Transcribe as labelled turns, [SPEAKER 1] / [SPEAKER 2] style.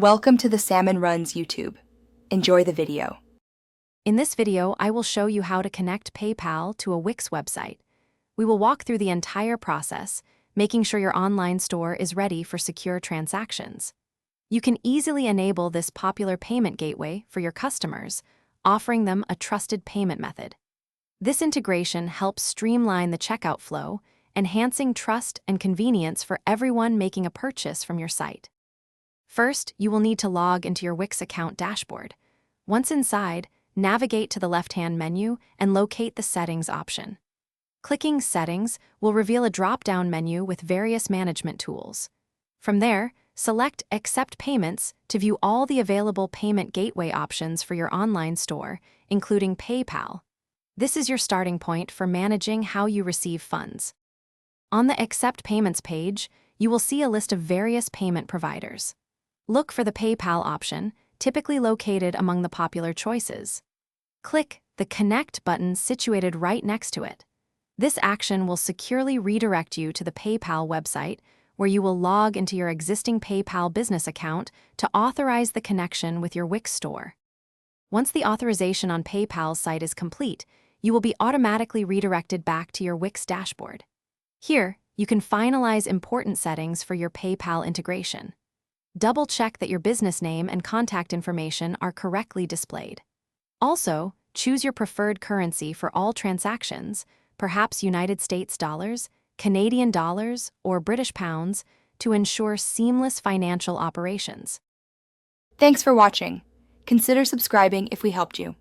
[SPEAKER 1] Welcome to the Salmon Runs YouTube. Enjoy the video.
[SPEAKER 2] In this video, I will show you how to connect PayPal to a Wix website. We will walk through the entire process, making sure your online store is ready for secure transactions. You can easily enable this popular payment gateway for your customers, offering them a trusted payment method. This integration helps streamline the checkout flow, enhancing trust and convenience for everyone making a purchase from your site. First, you will need to log into your Wix account dashboard. Once inside, navigate to the left-hand menu and locate the Settings option. Clicking Settings will reveal a drop-down menu with various management tools. From there, select Accept Payments to view all the available payment gateway options for your online store, including PayPal. This is your starting point for managing how you receive funds. On the Accept Payments page, you will see a list of various payment providers. Look for the PayPal option, typically located among the popular choices. Click the Connect button situated right next to it. This action will securely redirect you to the PayPal website, where you will log into your existing PayPal business account to authorize the connection with your Wix store. Once the authorization on PayPal's site is complete, you will be automatically redirected back to your Wix dashboard. Here, you can finalize important settings for your PayPal integration. Double-check that your business name and contact information are correctly displayed. Also, choose your preferred currency for all transactions, perhaps United States dollars, Canadian dollars, or British pounds, to ensure seamless financial operations.
[SPEAKER 1] Thanks for watching. Consider subscribing if we helped you.